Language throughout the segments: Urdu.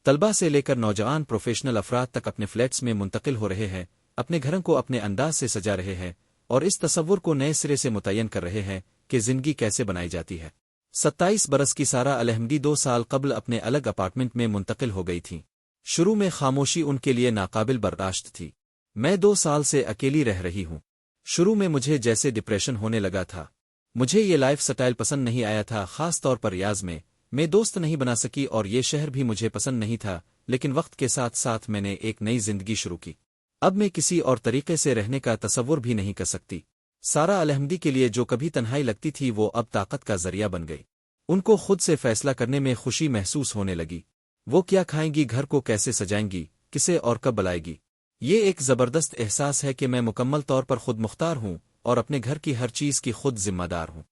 طلبہ سے لے کر نوجوان پروفیشنل افراد تک اپنے فلیٹس میں منتقل ہو رہے ہیں، اپنے گھروں کو اپنے انداز سے سجا رہے ہیں اور اس تصور کو نئے سرے سے متعین کر رہے ہیں کہ زندگی کیسے بنائی جاتی ہے۔ 27 برس کی سارہ الحمدی 2 سال قبل اپنے الگ اپارٹمنٹ میں منتقل ہو گئی تھیں۔ شروع میں خاموشی ان کے لیے ناقابل برداشت تھی۔ میں 2 سال سے اکیلی رہ رہی ہوں۔ شروع میں مجھے جیسے ڈپریشن ہونے لگا تھا۔ مجھے یہ لائف سٹائل پسند نہیں آیا تھا، خاص طور پر ریاض میں دوست نہیں بنا سکی اور یہ شہر بھی مجھے پسند نہیں تھا، لیکن وقت کے ساتھ ساتھ میں نے ایک نئی زندگی شروع کی۔ اب میں کسی اور طریقے سے رہنے کا تصور بھی نہیں کر سکتی۔ سارہ الحمدی کے لیے جو کبھی تنہائی لگتی تھی وہ اب طاقت کا ذریعہ بن گئی۔ ان کو خود سے فیصلہ کرنے میں خوشی محسوس ہونے لگی۔ وہ کیا کھائیں گی، گھر کو کیسے سجائیں گی، کسے اور کب بلائے گی۔ یہ ایک زبردست احساس ہے کہ میں مکمل طور پر خود مختار ہوں اور اپنے گھر کی ہر چیز کی خود ذمہ دار ہوں۔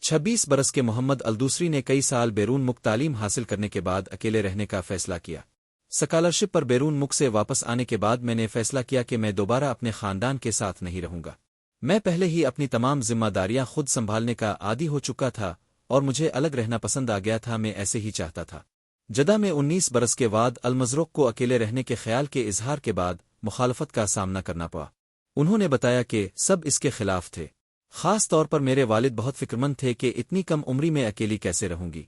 26 برس کے محمد الدوسری نے کئی سال بیرون ملک تعلیم حاصل کرنے کے بعد اکیلے رہنے کا فیصلہ کیا۔ سکالرشپ پر بیرون ملک سے واپس آنے کے بعد میں نے فیصلہ کیا کہ میں دوبارہ اپنے خاندان کے ساتھ نہیں رہوں گا۔ میں پہلے ہی اپنی تمام ذمہ داریاں خود سنبھالنے کا عادی ہو چکا تھا اور مجھے الگ رہنا پسند آ گیا تھا، میں ایسے ہی چاہتا تھا۔ جدہ میں 19 برس کے بعد المزرق کو اکیلے رہنے کے خیال کے اظہار کے بعد مخالفت کا سامنا کرنا پڑا۔ انہوں نے بتایا کہ سب اس کے خلاف تھے، خاص طور پر میرے والد بہت فکرمند تھے کہ اتنی کم عمری میں اکیلی کیسے رہوں گی،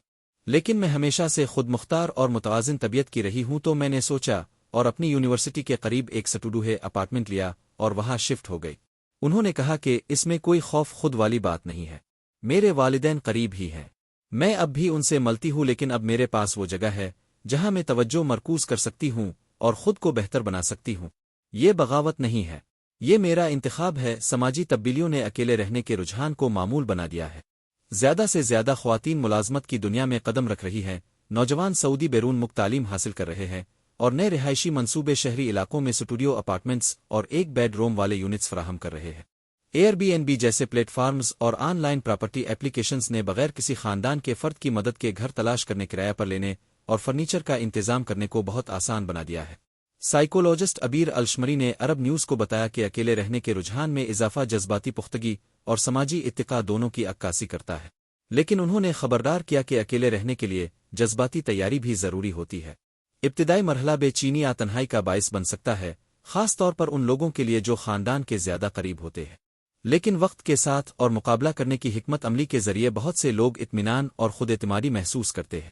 لیکن میں ہمیشہ سے خود مختار اور متوازن طبیعت کی رہی ہوں، تو میں نے سوچا اور اپنی یونیورسٹی کے قریب ایک سٹوڈیو اپارٹمنٹ لیا اور وہاں شفٹ ہو گئی۔ انہوں نے کہا کہ اس میں کوئی خوف خود والی بات نہیں ہے، میرے والدین قریب ہی ہیں، میں اب بھی ان سے ملتی ہوں، لیکن اب میرے پاس وہ جگہ ہے جہاں میں توجہ مرکوز کر سکتی ہوں اور خود کو بہتر بنا سکتی ہوں۔ یہ بغاوت نہیں ہے، یہ میرا انتخاب ہے۔ سماجی تبدیلیوں نے اکیلے رہنے کے رجحان کو معمول بنا دیا ہے۔ زیادہ سے زیادہ خواتین ملازمت کی دنیا میں قدم رکھ رہی ہیں، نوجوان سعودی بیرون ملک تعلیم حاصل کر رہے ہیں اور نئے رہائشی منصوبے شہری علاقوں میں سٹوڈیو اپارٹمنٹس اور ایک بیڈ روم والے یونٹس فراہم کر رہے ہیں۔ ایئر بی این بی جیسے پلیٹ فارمز اور آن لائن پراپرٹی ایپلیکیشنز نے بغیر کسی خاندان کے فرد کی مدد کے گھر تلاش کرنے، کرایہ پر لینے اور فرنیچر کا انتظام کرنے کو بہت آسان بنا دیا ہے۔ سائیکولوجسٹ عبیر الشمری نے عرب نیوز کو بتایا کہ اکیلے رہنے کے رجحان میں اضافہ جذباتی پختگی اور سماجی اتقاء دونوں کی عکاسی کرتا ہے، لیکن انہوں نے خبردار کیا کہ اکیلے رہنے کے لیے جذباتی تیاری بھی ضروری ہوتی ہے۔ ابتدائی مرحلہ بے چینی یا تنہائی کا باعث بن سکتا ہے، خاص طور پر ان لوگوں کے لیے جو خاندان کے زیادہ قریب ہوتے ہیں، لیکن وقت کے ساتھ اور مقابلہ کرنے کی حکمت عملی کے ذریعے بہت سے لوگ اطمینان اور خود اعتمادی محسوس کرتے ہیں۔